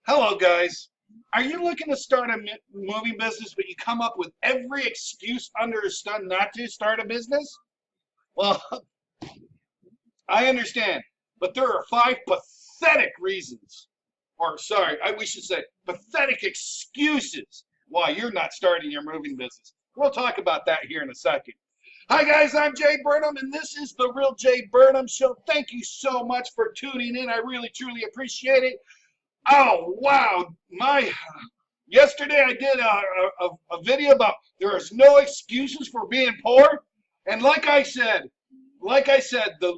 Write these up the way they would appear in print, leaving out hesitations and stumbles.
Hello, guys. Are you looking to start a movie business, but you come up with every excuse under the sun not to start a business? Well, I understand, but there are five pathetic reasons, or sorry, we should say pathetic excuses why you're not starting your moving business. We'll talk about that here in a second. Hi, guys. I'm Jay Burnham, and this is the Real Jay Burnham Show. Thank you so much for tuning in. I really, truly appreciate it. Oh, wow. Yesterday I did a video about there is no excuses for being poor. And like I said, the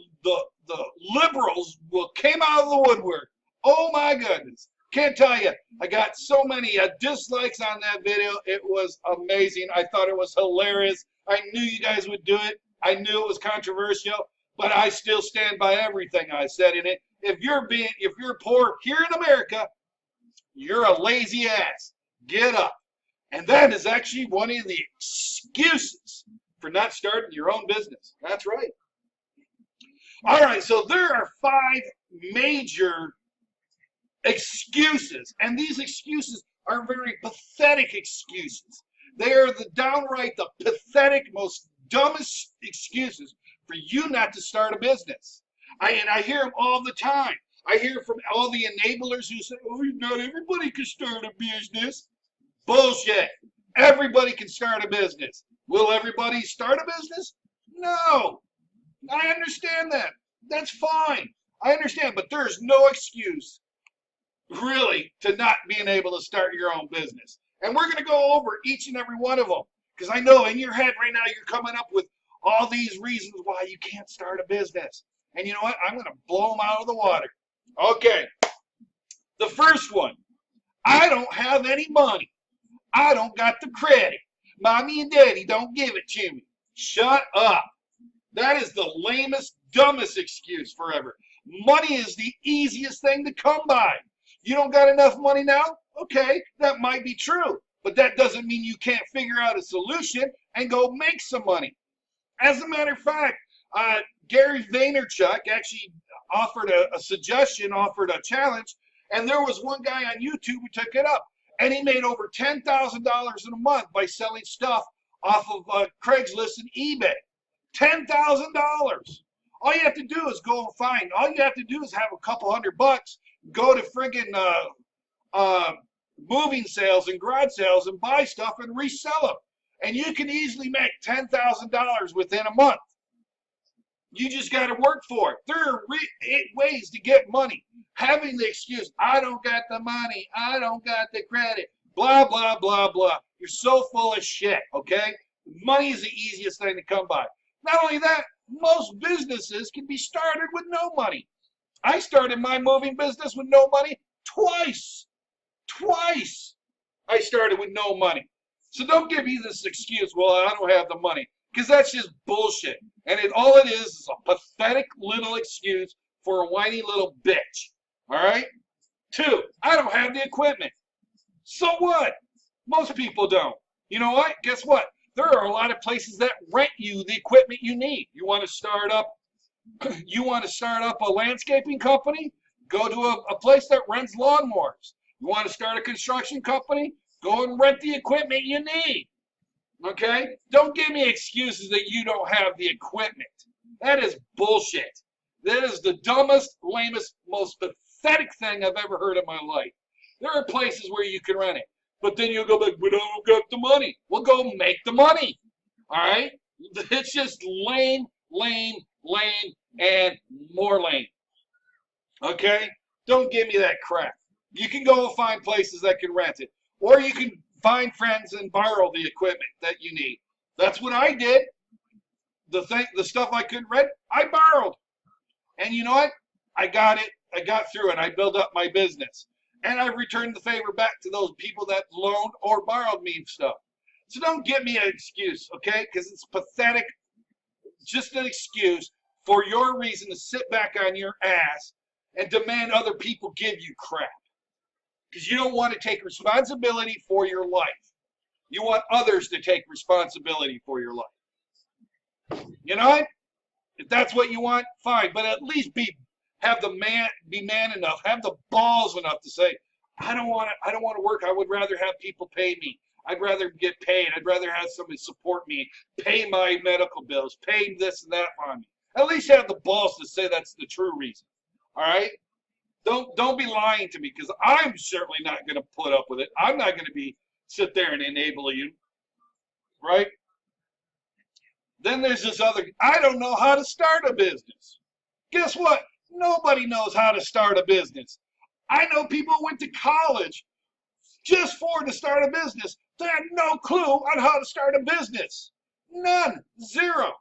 liberals came out of the woodwork. Oh my goodness. Can't tell you. I got so many dislikes on that video. It was amazing. I thought it was hilarious. I knew you guys would do it. I knew it was controversial, but I still stand by everything I said in it. If you're poor here in America, you're a lazy ass. Get up. And that is actually one of the excuses for not starting your own business. That's right. All right, so there are five major excuses, and these excuses are very pathetic excuses. They are the pathetic, most dumbest excuses for you not to start a business. I hear them all the time. I hear from all the enablers who say, oh, not everybody can start a business. Bullshit. Everybody can start a business. Will everybody start a business? No. I understand that. That's fine. I understand, but there's no excuse, really, to not being able to start your own business. And we're going to go over each and every one of them, because I know in your head right now you're coming up with all these reasons why you can't start a business. And you know what? I'm going to blow them out of the water. Okay. The first one, I don't have any money. I don't got the credit. Mommy and daddy don't give it to me. Shut up. That is the lamest, dumbest excuse forever. Money is the easiest thing to come by. You don't got enough money now? Okay, that might be true. But that doesn't mean you can't figure out a solution and go make some money. As a matter of fact, Gary Vaynerchuk actually offered a suggestion, offered a challenge, and there was one guy on YouTube who took it up, and he made over $10,000 in a month by selling stuff off of Craigslist and eBay. $10,000. All you have to do is all you have to do is have a couple $100, go to friggin' moving sales and garage sales and buy stuff and resell them. And you can easily make $10,000 within a month. You just got to work for it. There are ways to get money. Having the excuse, I don't got the money, I don't got the credit, blah, blah, blah, blah. You're so full of shit, okay? Money is the easiest thing to come by. Not only that, most businesses can be started with no money. I started my moving business with no money twice. Twice I started with no money. So don't give me this excuse, well, I don't have the money, because that's just bullshit. And all it is a pathetic little excuse for a whiny little bitch. All right? Two, I don't have the equipment. So what? Most people don't. You know what? Guess what? There are a lot of places that rent you the equipment you need. You want to start up a landscaping company? Go to a place that rents lawnmowers. You want to start a construction company? Go and rent the equipment you need. Okay? Don't give me excuses that you don't have the equipment. That is bullshit. That is the dumbest, lamest, most pathetic thing I've ever heard in my life. There are places where you can rent it. But then you'll go back, we don't got the money. Well, go make the money. All right? It's just lame, lame, lame, and more lame. Okay? Don't give me that crap. You can go and find places that can rent it. Or you can find friends and borrow the equipment that you need. That's what I did. The stuff I couldn't rent, I borrowed. And you know what? I got it. I got through it. I built up my business. And I've returned the favor back to those people that loaned or borrowed me stuff. So don't give me an excuse, okay? Because it's pathetic. Just an excuse for your reason to sit back on your ass and demand other people give you crap. Because you don't want to take responsibility for your life. You want others to take responsibility for your life. You know what? If that's what you want, fine. But at least be man enough, have the balls enough to say, I don't want to work. I would rather have people pay me. I'd rather get paid. I'd rather have somebody support me, pay my medical bills, pay this and that on me. At least have the balls to say that's the true reason. All right? Don't be lying to me, because I'm certainly not going to put up with it. I'm not going to be sit there and enable you, right? Then there's this other, I don't know how to start a business. Guess what? Nobody knows how to start a business. I know people who went to college just to start a business. They had no clue on how to start a business. None. Zero.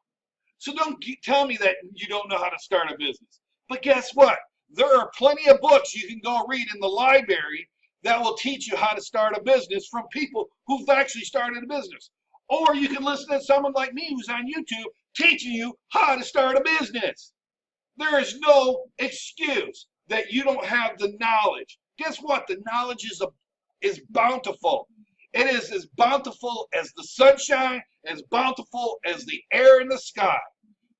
So don't tell me that you don't know how to start a business. But guess what? There are plenty of books you can go read in the library that will teach you how to start a business from people who've actually started a business. Or you can listen to someone like me who's on YouTube teaching you how to start a business. There is no excuse that you don't have the knowledge. Guess what? The knowledge is bountiful. It is as bountiful as the sunshine, as bountiful as the air in the sky.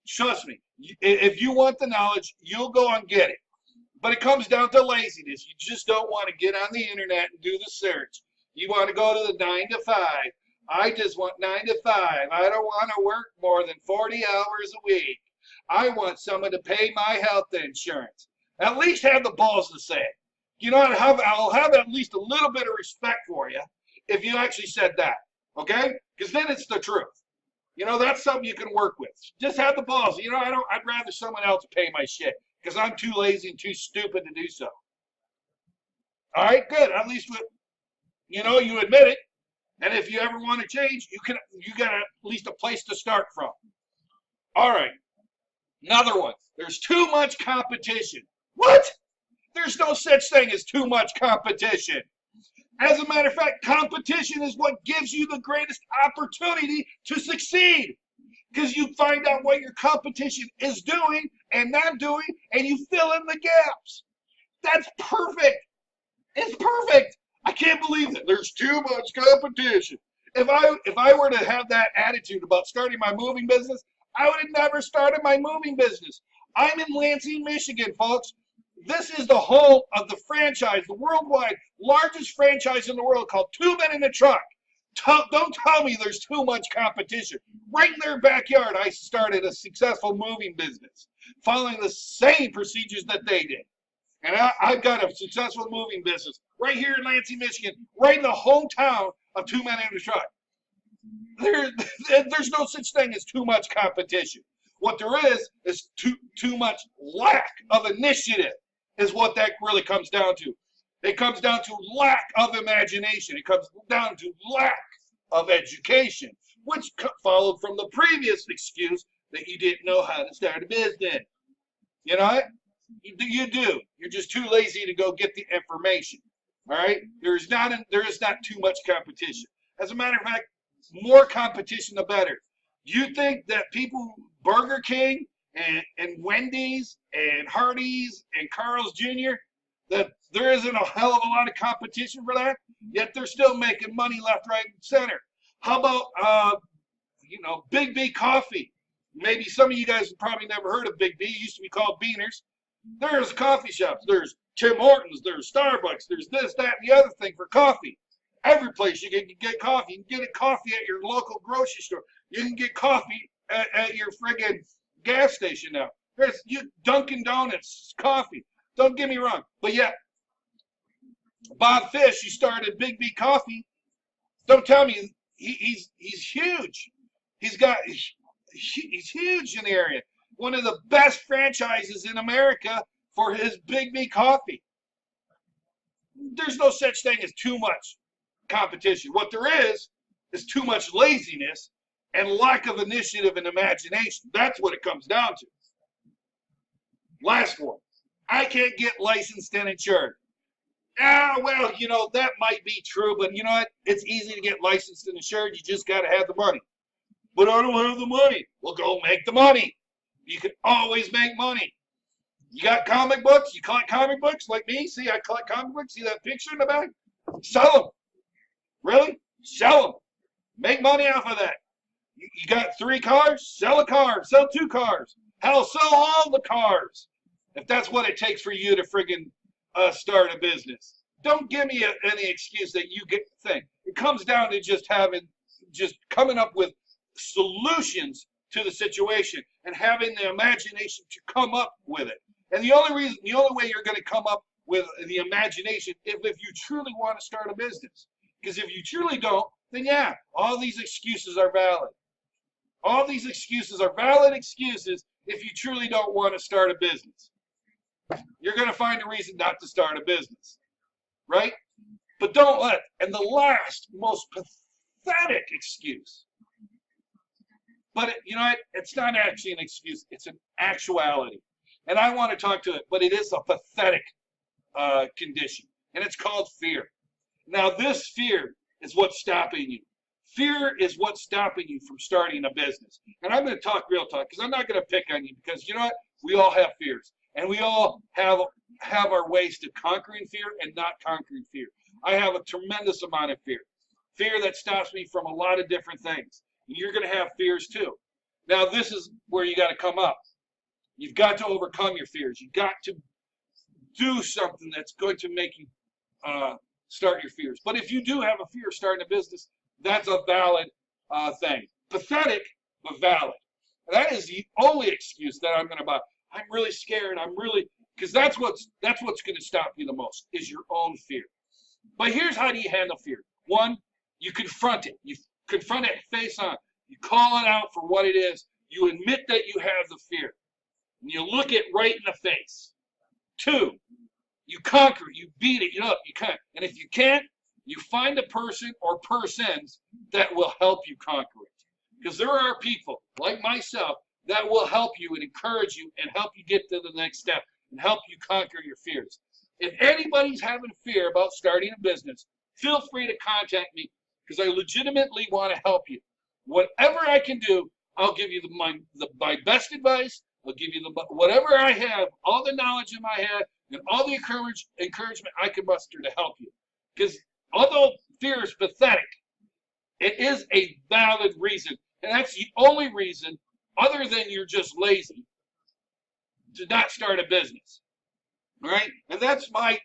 Trust me, if you want the knowledge, you'll go and get it. But it comes down to laziness. You just don't want to get on the internet and do the search. You want to go to the 9 to 5. I just want 9 to 5. I don't want to work more than 40 hours a week. I want someone to pay my health insurance. At least have the balls to say it. You know, I'll have at least a little bit of respect for you if you actually said that, okay? Because then it's the truth. You know, that's something you can work with. Just have the balls. You know, I'd rather someone else pay my shit because I'm too lazy and too stupid to do so. All right, good. At least you know, you admit it. And if you ever want to change, you got at least a place to start from. All right. Another one. There's too much competition. What? There's no such thing as too much competition. As a matter of fact, competition is what gives you the greatest opportunity to succeed. Because you find out what your competition is doing and not doing, and you fill in the gaps. That's perfect. It's perfect. I can't believe it. There's too much competition. If I were to have that attitude about starting my moving business, I would have never started my moving business. I'm in Lansing, Michigan, folks. This is the home of the franchise, the worldwide largest franchise in the world called Two Men in a Truck. Don't tell me there's too much competition. Right in their backyard, I started a successful moving business, following the same procedures that they did. And I've got a successful moving business right here in Lansing, Michigan, right in the hometown of Two Men in a Truck. There's no such thing as too much competition. What there is too much lack of initiative is what that really comes down to. It comes down to lack of imagination. It comes down to lack of education, which followed from the previous excuse that you didn't know how to start a business. You know what? You do. You're just too lazy to go get the information. All right? There is not too much competition. As a matter of fact, more competition the better. Do you think that people, Burger King and Wendy's and Hardee's and Carl's Jr., that there isn't a hell of a lot of competition for that? Yet they're still making money left, right, and center. How about, Big B Coffee? Maybe some of you guys have probably never heard of Big B. It used to be called Beaners. There's coffee shops. There's Tim Hortons. There's Starbucks. There's this, that, and the other thing for coffee. Every place you can get coffee. You can get a coffee at your local grocery store. You can get coffee at your friggin' gas station now. There's Dunkin' Donuts coffee. Don't get me wrong. But yet, Bob Fish, he started Big B Coffee. Don't tell me he's huge. He's huge in the area. One of the best franchises in America for his Big B Coffee. There's no such thing as too much competition. What there is too much laziness and lack of initiative and imagination. That's what it comes down to. Last one. I can't get licensed and insured. Well, that might be true, but you know what? It's easy to get licensed and insured. You just got to have the money. But I don't have the money. Well, go make the money. You can always make money. You got comic books? You collect comic books like me? See, I collect comic books. See that picture in the back? Sell them. Really? Sell them. Make money off of that. You got 3 cars? Sell a car. Sell 2 cars. Hell, sell all the cars. If that's what it takes for you to friggin' start a business. Don't give me any excuse that you get thing. It comes down to just coming up with solutions to the situation and having the imagination to come up with it. And the only way you're going to come up with the imagination is if you truly want to start a business. Because if you truly don't, then yeah, all these excuses are valid. All these excuses are valid excuses if you truly don't want to start a business. You're going to find a reason not to start a business, right? But don't let, and the last, most pathetic excuse, but you know what? It's not actually an excuse. It's an actuality. And I want to talk to it, but it is a pathetic condition, and it's called fear. Now, this fear is what's stopping you. Fear is what's stopping you from starting a business. And I'm going to talk real talk because I'm not going to pick on you because you know what? We all have fears. And we all have our ways to conquering fear and not conquering fear. I have a tremendous amount of fear. Fear that stops me from a lot of different things. And you're going to have fears too. Now, this is where you got to come up. You've got to overcome your fears. You've got to do something that's going to make you start your fears. But if you do have a fear of starting a business, that's a valid thing. Pathetic, but valid. That is the only excuse that I'm going to buy. I'm really scared. Because that's what's going to stop you the most is your own fear. But here's how do you handle fear. One, you confront it. You confront it face on. You call it out for what it is. You admit that you have the fear. And you look it right in the face. Two, you conquer it. You beat it. You can't. And if you can't, you find a person or persons that will help you conquer it. Because there are people like myself that will help you and encourage you and help you get to the next step and help you conquer your fears. If anybody's having fear about starting a business, feel free to contact me because I legitimately want to help you. Whatever I can do, I'll give you my best advice. I'll give you whatever I have, all the knowledge in my head, and all the encouragement I can muster to help you. Because although fear is pathetic, it is a valid reason. And that's the only reason, other than you're just lazy, to not start a business. All right? And that's my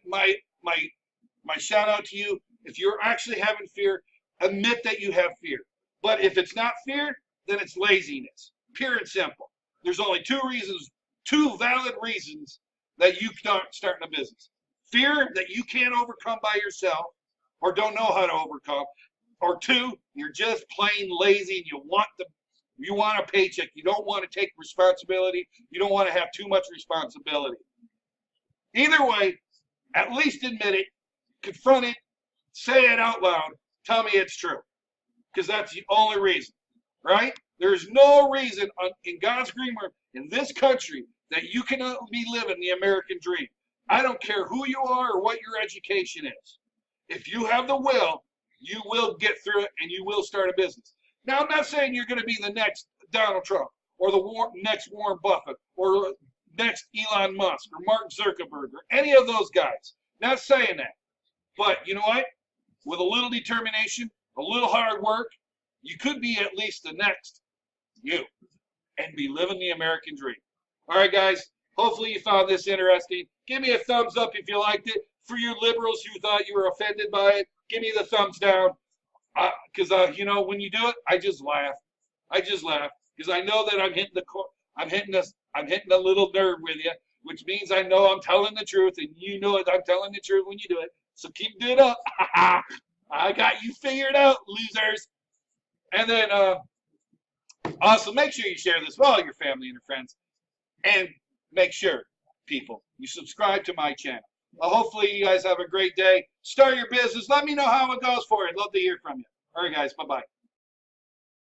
shout out to you. If you're actually having fear, admit that you have fear. But if it's not fear, then it's laziness. Pure and simple. There's only two valid reasons that you start starting a business. Fear that you can't overcome by yourself or don't know how to overcome. Or two, you're just plain lazy and you want a paycheck. You don't want to take responsibility. You don't want to have too much responsibility. Either way, at least admit it, confront it, say it out loud, tell me it's true. Because that's the only reason, right? There's no reason in God's green earth, in this country, that you cannot be living the American dream. I don't care who you are or what your education is. If you have the will, you will get through it and you will start a business. Now, I'm not saying you're going to be the next Donald Trump or the next Warren Buffett or next Elon Musk or Mark Zuckerberg or any of those guys. Not saying that. But you know what? With a little determination, a little hard work, you could be at least the next you and be living the American dream. All right, guys. Hopefully you found this interesting. Give me a thumbs up if you liked it. For you liberals who thought you were offended by it, give me the thumbs down. Because you know, when you do it, I just laugh. I just laugh because I know that I'm hitting a little nerve with you, which means I know I'm telling the truth, and you know it. I'm telling the truth when you do it. So keep doing it up. I got you figured out, losers. And then also make sure you share this with all your family and your friends, and make sure, people, you subscribe to my channel. Hopefully you guys have a great day. Start your business. Let me know how it goes for you. I'd love to hear from you. All right, guys. Bye-bye.